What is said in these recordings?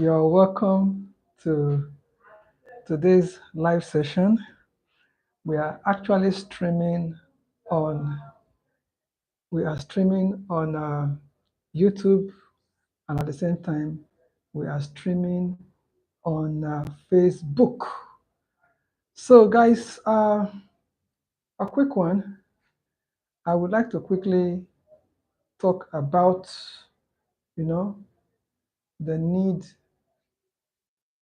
You're welcome to today's live session. We are actually streaming on YouTube, and at the same time we are streaming on Facebook. So, guys, a quick one. I would like to quickly talk about, you know, the need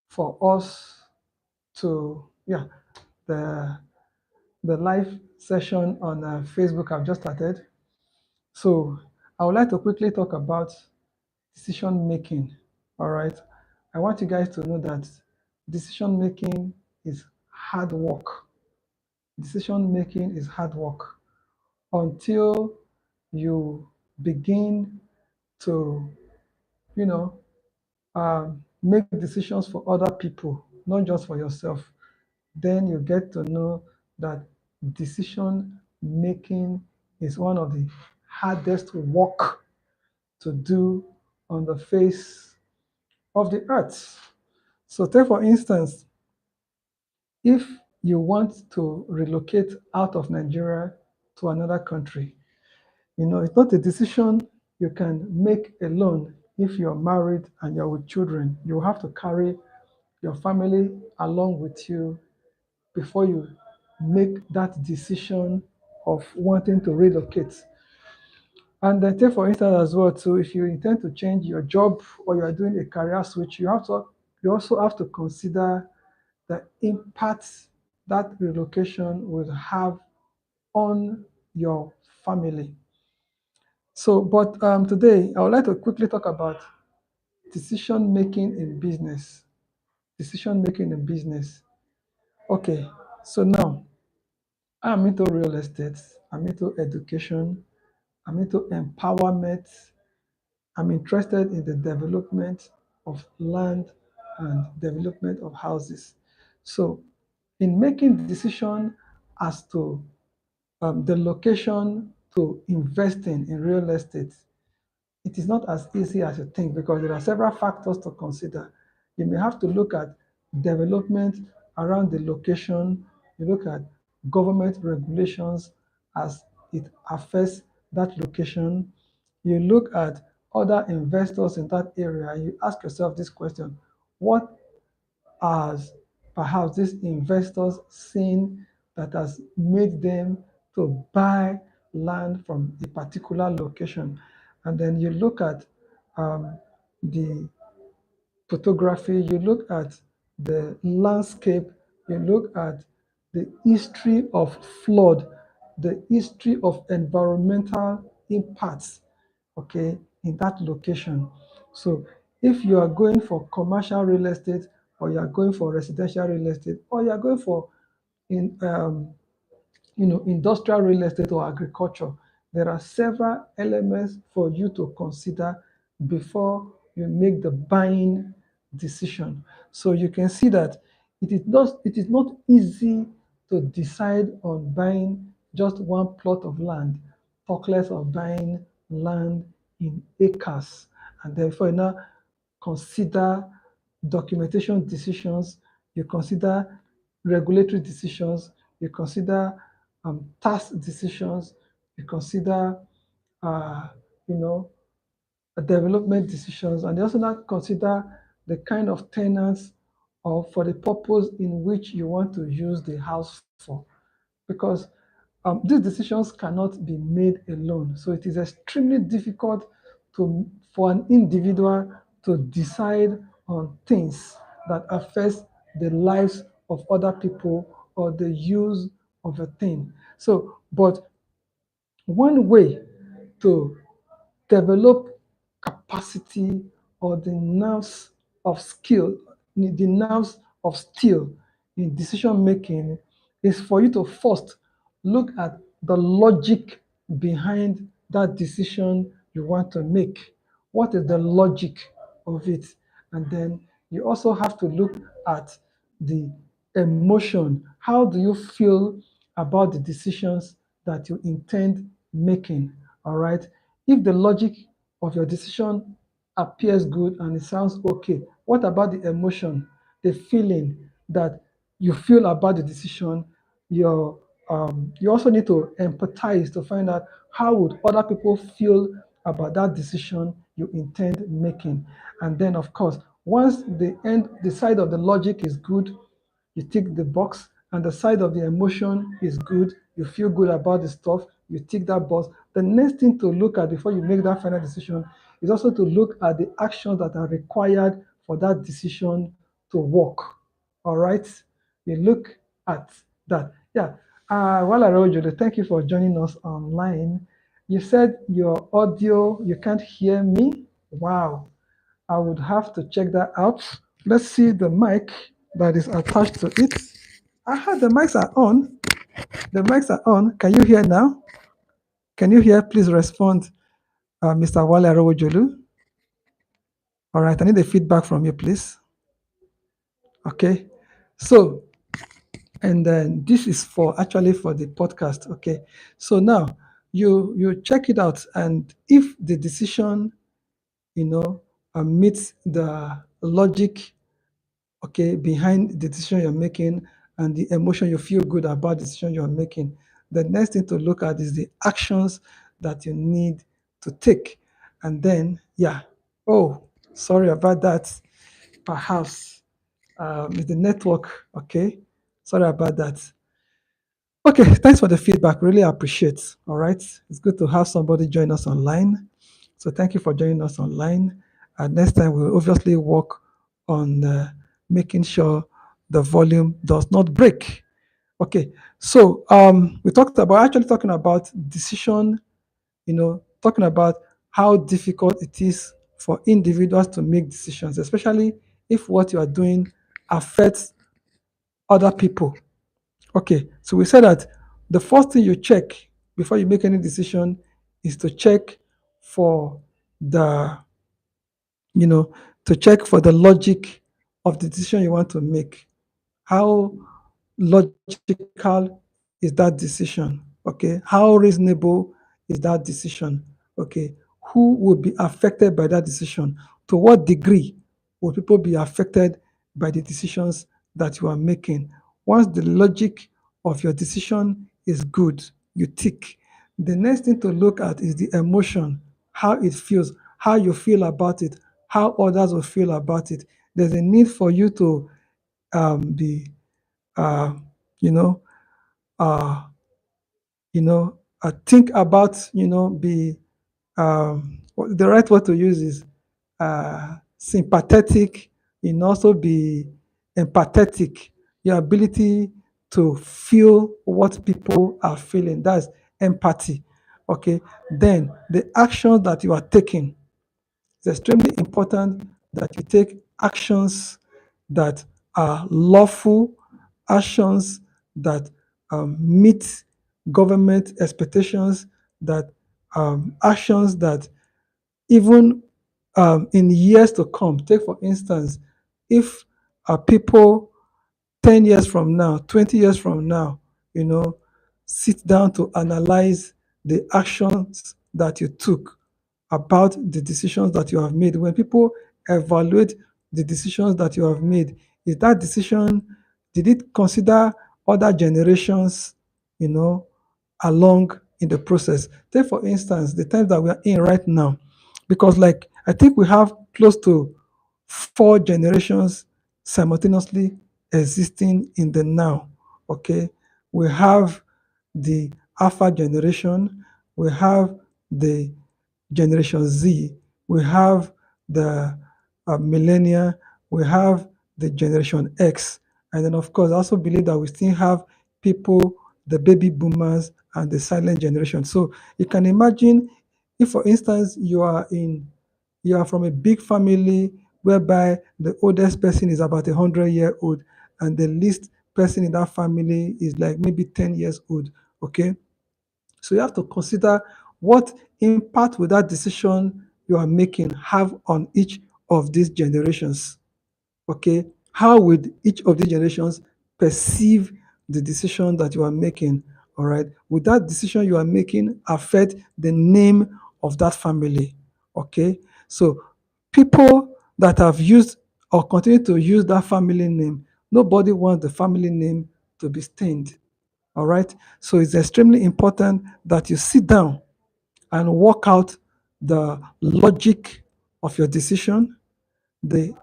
for us to, the the live session on Facebook I've just started. So I would like to quickly talk about decision making. All right. I want you guys to know that decision making is hard work. Decision making is hard work until you begin to, you know, make decisions for other people, not just for yourself. Then you get to know that decision making is one of the hardest work to do on the face of the earth. So take for instance, if you want to relocate out of Nigeria to another country, it's not a decision you can make alone. If you're married and you're with children, you have to carry your family along with you before you make that decision of wanting to relocate. And then take for instance as well too, if you intend to change your job or you are doing a career switch, you also have to consider the impact that relocation will have on your family. So, but today I would like to quickly talk about decision making in business. Decision making in business. Okay, so now I'm into real estate, I'm into education, I'm into empowerment, I'm interested in the development of land and development of houses. So, in making decision as to the location to investing in real estate, it is not as easy as you think because there are several factors to consider. You may have to look at development around the location, you look at government regulations as it affects that location, you look at other investors in that area, you ask yourself this question: what has perhaps these investors seen that has made them to buy land from a particular location? And then you look at the photography, you look at the landscape, you look at the history of flood, the history of environmental impacts, okay, in that location. So if you are going for commercial real estate, or you are going for residential real estate, or you are going for in industrial real estate or agriculture, there are several elements for you to consider before you make the buying decision. So you can see that it is not easy to decide on buying just one plot of land, talk less of buying land in acres. And therefore, you now consider documentation decisions, you consider regulatory decisions, you consider tax decisions, you consider, uh, you know, development decisions, and you also now consider the kind of tenants or for the purpose in which you want to use the house for. Because these decisions cannot be made alone. So it is extremely difficult for an individual to decide on things that affect the lives of other people or the use of a thing. So, but one way to develop capacity or the nerves of skill, the nerves of steel in decision making is for you to first look at the logic behind that decision you want to make. What is the logic of it? And then you also have to look at the emotion. How do you feel about the decisions that you intend making? All right. If the logic of your decision appears good and it sounds okay. What about the emotion, the feeling that you feel about the decision? Your you also need to empathize to find out how would other people feel about that decision you intend making. And then, of course, once the side of the logic is good, you tick the box, and the side of the emotion is good, you feel good about the stuff, you tick that box. The next thing to look at before you make that final decision is also to look at the actions that are required for that decision to work. All right? You look at that. Yeah. Wala Rojulu, thank you for joining us online. You said your audio, you can't hear me. Wow. I would have to check that out. Let's see the mic that is attached to it. Aha, the mics are on. The mics are on. Can you hear now? Can you hear? Please respond, Mr. Wale Arowojolu. All right, I need the feedback from you, please. Okay. So, and then this is actually for the podcast. Okay. So now you check it out, and if the decision, meets the logic, okay, behind the decision you're making and the emotion you feel good about the decision you're making, the next thing to look at is the actions that you need to take. And then, yeah, oh, sorry about that. Perhaps it's the network, okay? Sorry about that. Okay, thanks for the feedback. Really appreciate. All right, it's good to have somebody join us online. So thank you for joining us online. Next time we'll obviously work on making sure the volume does not break. Okay, so we talking about decision. Talking about how difficult it is for individuals to make decisions, especially if what you are doing affects other people. Okay, so we said that the first thing you check before you make any decision is to check for the, you know, to check for the logic of the decision you want to make. How logical is that decision? Okay, how reasonable is that decision? Okay, who will be affected by that decision? To what degree will people be affected by the decisions that you are making? Once the logic of your decision is good, you tick. The next thing to look at is the emotion, how it feels, how you feel about it, how others will feel about it. There's a need for you to be, uh, you know, uh, think about, be the right word to use is sympathetic, and also be empathetic. Your ability to feel what people are feeling. That's empathy. Okay. Then the actions that you are taking. It's extremely important that you take actions that are lawful, actions that meet government expectations, that actions that even in years to come, take for instance, if people 10 years from now, 20 years from now, sit down to analyze the actions that you took about the decisions that you have made. When people evaluate the decisions that you have made, is that decision, did it consider other generations, along in the process? Take, for instance, the time that we are in right now, because like I think we have close to 4 generations simultaneously existing in the now. Okay, we have the Alpha generation, we have the Generation Z, we have the millennia, we have the Generation X, and then of course I also believe that we still have people, the baby boomers and the silent generation. So you can imagine if, for instance, you are from a big family whereby the oldest person is about 100-year-old and the least person in that family is like maybe 10 years old. Okay, so you have to consider what impact will that decision you are making have on each of these generations. Okay, how would each of these generations perceive the decision that you are making? All right, would that decision you are making affect the name of that family? Okay, so people that have used or continue to use that family name, nobody wants the family name to be stained. All right. So it's extremely important that you sit down and work out the logic of your decision, the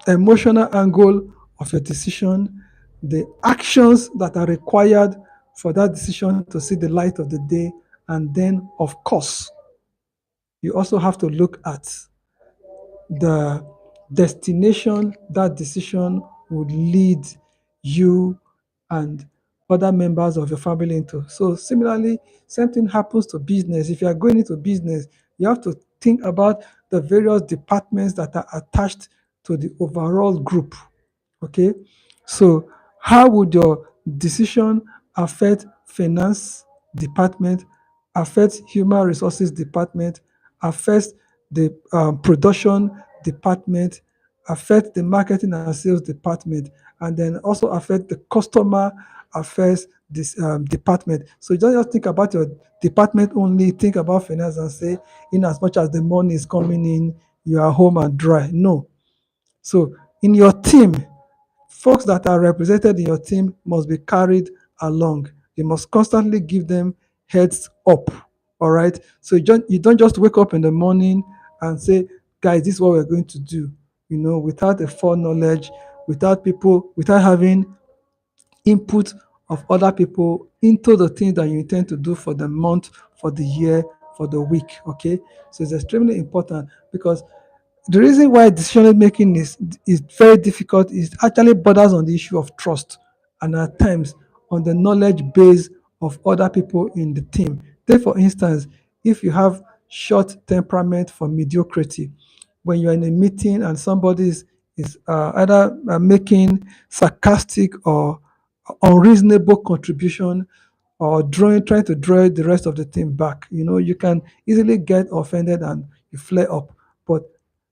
emotional angle of your decision, the actions that are required for that decision to see the light of the day. And then, of course, you also have to look at the destination that decision would lead you and other members of your family into. So similarly, same thing happens to business. If you are going into business, you have to think about the various departments that are attached to the overall group. Okay, so how would your decision affect finance department, affect human resources department, affect the production department, affect the marketing and sales department, and then also affect the customer affairs this department. So you don't just think about your department only, think about finance and say, in as much as the money is coming in, you are home and dry. No. So in your team, folks that are represented in your team must be carried along. You must constantly give them heads up. All right. So you don't just wake up in the morning and say, guys, this is what we're going to do, without a foreknowledge, without having input of other people into the things that you intend to do for the month, for the year, for the week. Okay. So it's extremely important because the reason why decision making is very difficult is actually borders on the issue of trust and at times on the knowledge base of other people in the team. Take for instance, if you have short temperament for mediocrity, when you're in a meeting and somebody is either making sarcastic or unreasonable contribution or trying to draw the rest of the team back, you can easily get offended and you flare up. But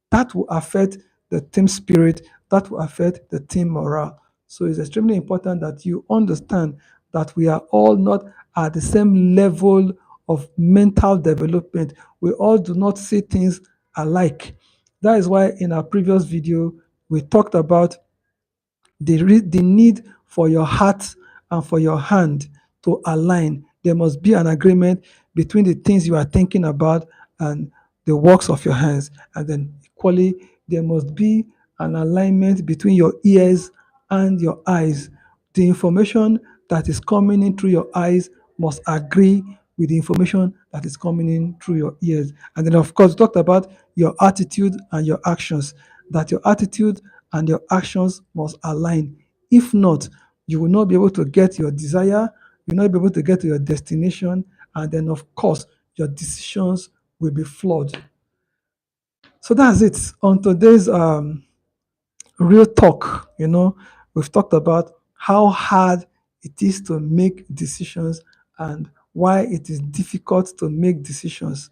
that will affect the team spirit, that will affect the team morale. So it's extremely important that you understand that we are all not at the same level of mental development. We all do not see things alike. That is why in our previous video, we talked about the need for your heart and for your hand to align. There must be an agreement between the things you are thinking about and the works of your hands. And then equally, there must be an alignment between your ears and your eyes. The information that is coming in through your eyes must agree with the information that is coming in through your ears. And then, of course, we talked about your attitude and your actions, that your attitude and your actions must align. If not, you will not be able to get your desire, you'll not be able to get to your destination, and then, of course, your decisions will be flawed. So that's it. On today's real talk, we've talked about how hard it is to make decisions and why it is difficult to make decisions,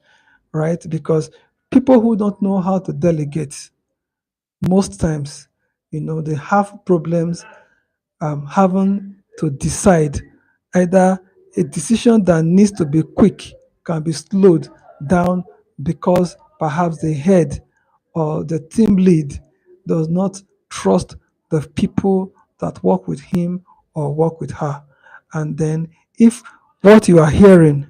right? Because people who don't know how to delegate, most times, they have problems having to decide. Either a decision that needs to be quick can be slowed down because perhaps the head or the team lead does not trust the people that work with him or work with her. And then if what you are hearing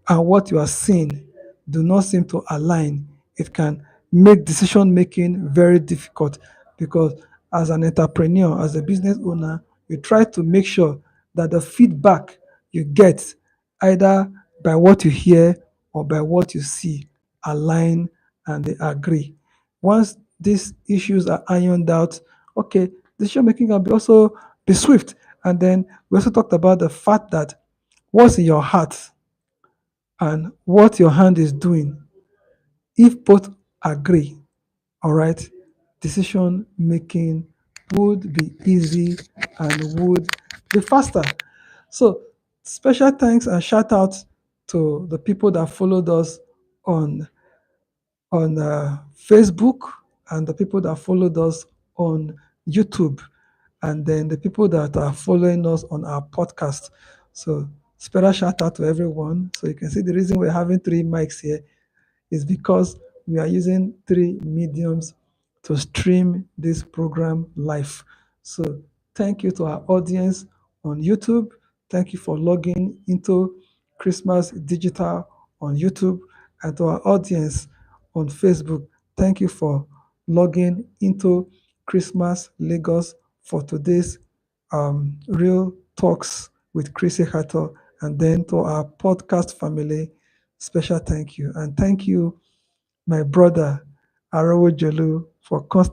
and what you are seeing do not seem to align, it can make decision making very difficult because as an entrepreneur, as a business owner, you try to make sure that the feedback you get, either by what you hear or by what you see, align and they agree. Once these issues are ironed out, okay, decision making can be also be swift. And then we also talked about the fact that what's in your heart and what your hand is doing, if both agree, all right, decision making would be easy and would be faster. So, special thanks and shout out to the people that followed us on Facebook and the people that followed us on YouTube, and then the people that are following us on our podcast. So, special shout out to everyone. So, you can see the reason we're having three mics here is because we are using 3 mediums to stream this program live. So thank you to our audience on YouTube. Thank you for logging into Christmas Digital on YouTube, and to our audience on Facebook. Thank you for logging into Christmas Lagos for today's Real Talks with Chris Ekhator. And then to our podcast family, special thank you. And thank you, my brother, Arawo Jolu, for constant